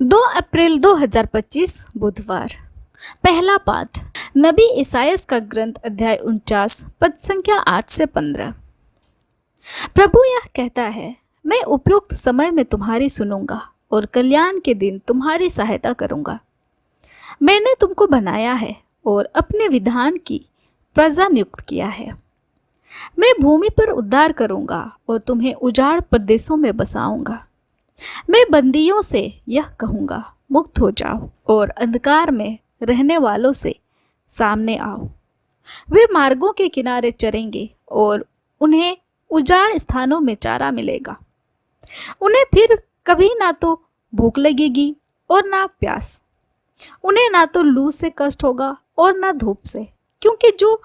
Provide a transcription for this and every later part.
2 अप्रैल 2025 बुधवार। पहला पाठ नबी ईसायास का ग्रंथ अध्याय 49 पद संख्या 8 से 15। प्रभु यह कहता है, मैं उपयुक्त समय में तुम्हारी सुनूंगा और कल्याण के दिन तुम्हारी सहायता करूंगा। मैंने तुमको बनाया है और अपने विधान की प्रजा नियुक्त किया है। मैं भूमि पर उद्धार करूंगा और तुम्हें उजाड़ प्रदेशों में बसाऊंगा। मैं बंदियों से यह कहूँगा, मुक्त हो जाओ, और अंधकार में रहने वालों से सामने आओ। वे मार्गों के किनारे चरेंगे और उन्हें उजाड़ स्थानों में चारा मिलेगा। उन्हें फिर कभी ना तो भूख लगेगी और ना प्यास। उन्हें ना तो लू से कष्ट होगा और ना धूप से, क्योंकि जो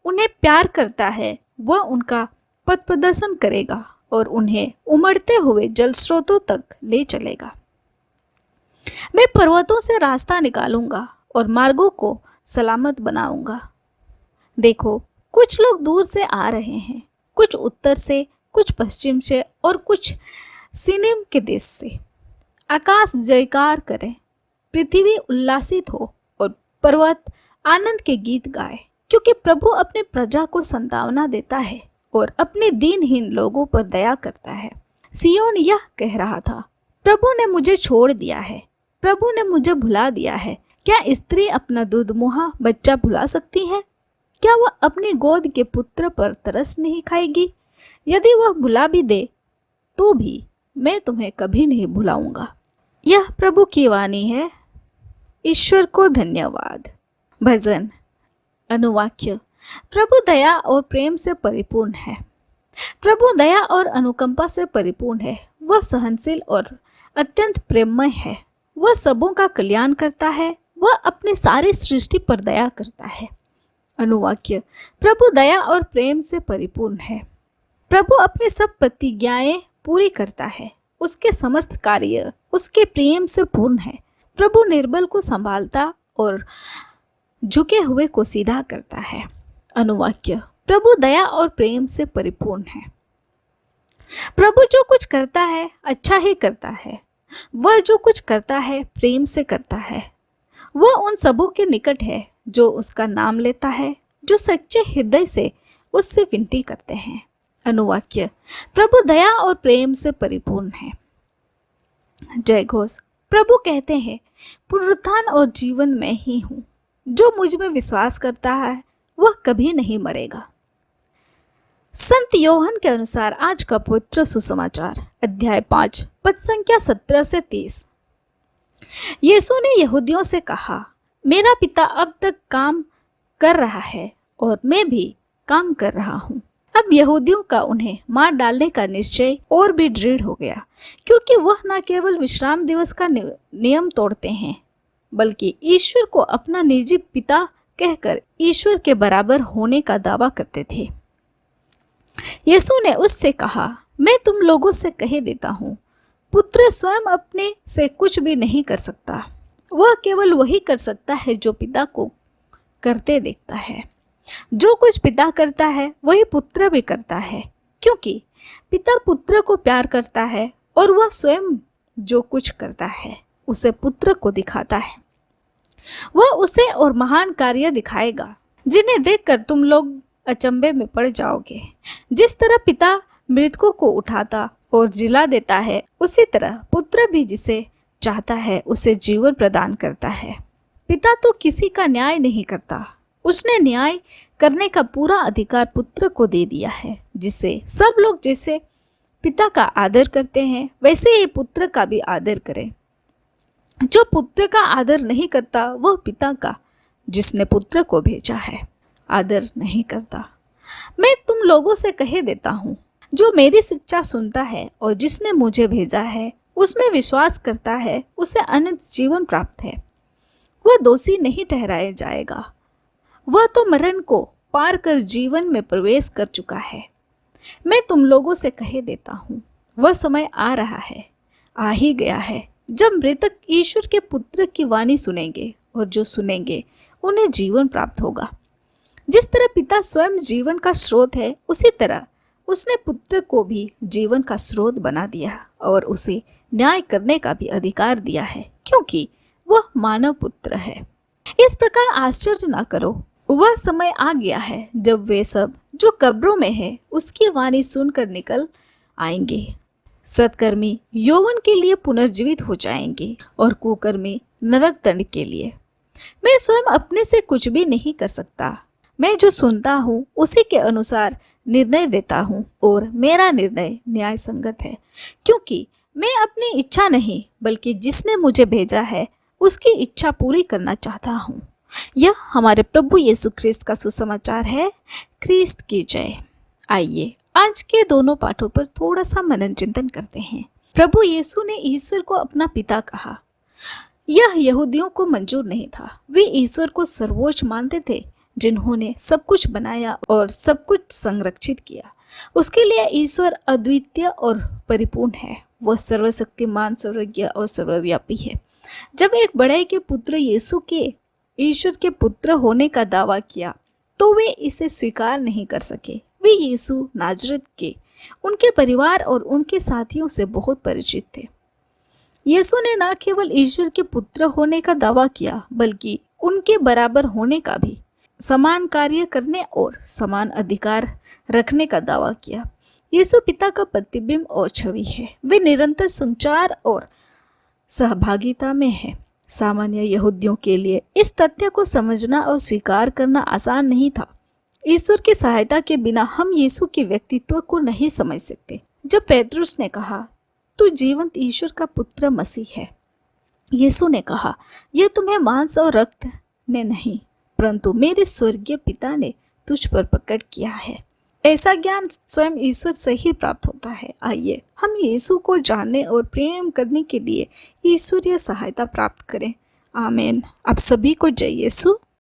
उन्हें प्यार करता है वह उनका पथ प्रदर्शन करेगा और उन्हें उमड़ते हुए जल स्रोतों तक ले चलेगा। मैं पर्वतों से रास्ता निकालूंगा और मार्गों को सलामत बनाऊंगा। देखो, कुछ लोग दूर से आ रहे हैं, कुछ उत्तर से, कुछ पश्चिम से और कुछ सिनेम के देश से। आकाश जयकार करे, पृथ्वी उल्लासित हो और पर्वत आनंद के गीत गाए, क्योंकि प्रभु अपने प्रजा को संतावना देता है और अपने दीनहीन लोगों पर दया करता है। सियोन यह कह रहा था, प्रभु ने मुझे छोड़ दिया है, प्रभु ने मुझे भुला दिया है। क्या स्त्री अपना दूध मुहा बच्चा भुला सकती है? क्या वह अपनी गोद के पुत्र पर तरस नहीं खाएगी? यदि वह भुला भी दे तो भी मैं तुम्हें कभी नहीं भुलाऊंगा। यह प्रभु की वाणी है। ईश्वर को धन्यवाद। भजन अनुवाक्य। प्रभु दया और प्रेम से परिपूर्ण है। प्रभु दया और अनुकंपा से परिपूर्ण है। वह सहनशील और अत्यंत प्रेममय है। वह सबों का कल्याण करता है। वह अपनी सारी सृष्टि पर दया करता है। अनुवाक्य। प्रभु दया और प्रेम से परिपूर्ण है। प्रभु अपनी सब प्रतिज्ञाएं पूरी करता है। उसके समस्त कार्य उसके प्रेम से पूर्ण है। प्रभु निर्बल को संभालता और झुके हुए को सीधा करता है। अनुवाक्य। प्रभु दया और प्रेम से परिपूर्ण है। प्रभु जो कुछ करता है अच्छा ही करता है। वह जो कुछ करता है प्रेम से करता है। वह उन सबों के निकट है जो उसका नाम लेता है, जो सच्चे हृदय से उससे विनती करते हैं। अनुवाक्य। प्रभु दया और प्रेम से परिपूर्ण है। जय घोष। प्रभु कहते हैं, पुनरुत्थान और जीवन मैं ही हूँ। जो मुझ में विश्वास करता है वह कभी नहीं मरेगा। संत योहन के अनुसार आज का पवित्र सुसमाचार अध्याय 5 पद संख्या 17 से 30। यीशु ने यहूदियों से कहा, मेरा पिता अब तक काम कर रहा है और मैं भी काम कर रहा हूँ। अब यहूदियों का उन्हें मार डालने का निश्चय और भी दृढ़ हो गया, क्योंकि वह न केवल विश्राम दिवस का नियम तोड़ते हैं, बल्कि ईश्वर को अपना निजी पिता कहकर ईश्वर के बराबर होने का दावा करते थे। यीशु ने उससे कहा, मैं तुम लोगों से कह देता हूँ, पुत्र स्वयं अपने से कुछ भी नहीं कर सकता। वह केवल वही कर सकता है जो पिता को करते देखता है। जो कुछ पिता करता है वही पुत्र भी करता है, क्योंकि पिता पुत्र को प्यार करता है और वह स्वयं जो कुछ करता है उसे पुत्र को दिखाता है। वह उसे और महान कार्य दिखाएगा जिन्हें देखकर तुम लोग अचंभे में पड़ जाओगे। जिस तरह पिता मृतकों को उठाता और जिला देता है, उसी तरह पुत्र भी जिसे चाहता है उसे जीवन प्रदान करता है। पिता तो किसी का न्याय नहीं करता, उसने न्याय करने का पूरा अधिकार पुत्र को दे दिया है, जिससे सब लोग जैसे पिता का आदर करते हैं वैसे ही पुत्र का भी आदर करें। जो पुत्र का आदर नहीं करता वह पिता का, जिसने पुत्र को भेजा है, आदर नहीं करता। मैं तुम लोगों से कह देता हूँ, जो मेरी शिक्षा सुनता है और जिसने मुझे भेजा है उसमें विश्वास करता है, उसे अनंत जीवन प्राप्त है। वह दोषी नहीं ठहराया जाएगा, वह तो मरण को पार कर जीवन में प्रवेश कर चुका है। मैं तुम लोगों से कह देता हूँ, वह समय आ रहा है, आ ही गया है, जब मृतक ईश्वर के पुत्र की वाणी सुनेंगे और जो सुनेंगे उन्हें जीवन प्राप्त होगा। जिस तरह पिता स्वयं जीवन का स्रोत है, उसी तरह उसने पुत्र को भी जीवन का स्रोत बना दिया और उसे न्याय करने का भी अधिकार दिया है, क्योंकि वह मानव पुत्र है। इस प्रकार आश्चर्य ना करो, वह समय आ गया है जब वे सब जो कब्रों में है उसकी वाणी सुनकर निकल आएंगे। सत्कर्मी यौवन के लिए पुनर्जीवित हो जाएंगे और कुकर्मी नरक दंड के लिए। मैं स्वयं अपने से कुछ भी नहीं कर सकता। मैं जो सुनता हूँ उसी के अनुसार निर्णय देता हूँ और मेरा निर्णय न्याय संगत है, क्योंकि मैं अपनी इच्छा नहीं बल्कि जिसने मुझे भेजा है उसकी इच्छा पूरी करना चाहता हूँ। यह हमारे प्रभु यीशु ख्रिस्त का सुसमाचार है। ख्रिस्त की जय। आइए आज के दोनों पाठों पर थोड़ा सा मनन चिंतन करते हैं। प्रभु यीशु ने ईश्वर को अपना पिता कहा। यह यहूदियों को मंजूर नहीं था। वे ईश्वर को सर्वोच्च मानते थे, जिन्होंने सब कुछ बनाया और सब कुछ संरक्षित किया। उसके लिए ईश्वर अद्वितीय और परिपूर्ण है। वह सर्वशक्तिमान, सर्वज्ञ और सर्वव्यापी है। जब एक बड़े के पुत्र यीशु के ईश्वर के पुत्र होने का दावा किया तो वे इसे स्वीकार नहीं कर सके। वे यीशु नाजरत के, उनके परिवार और उनके साथियों से बहुत परिचित थे। यीशु ने न केवल ईश्वर के पुत्र होने का दावा किया बल्कि उनके बराबर होने का भी, समान कार्य करने और समान अधिकार रखने का दावा किया। यीशु पिता का प्रतिबिंब और छवि है। वे निरंतर संचार और सहभागिता में है। सामान्य यहूदियों के लिए इस तथ्य को समझना और स्वीकार करना आसान नहीं था। ईश्वर की सहायता के बिना हम यीशु के व्यक्तित्व को नहीं समझ सकते। जब पेतरुस ने कहा, तू जीवंत ईश्वर का पुत्र मसीह है, यीशु ने कहा, यह तुम्हें मांस और रक्त ने नहीं परंतु मेरे स्वर्गीय पिता ने तुझ पर प्रकट किया है। ऐसा ज्ञान स्वयं ईश्वर से ही प्राप्त होता है। आइए हम यीशु को जानने और प्रेम करने के लिए ईश्वरीय सहायता प्राप्त करें। आमीन। आप सभी को जय यीशु।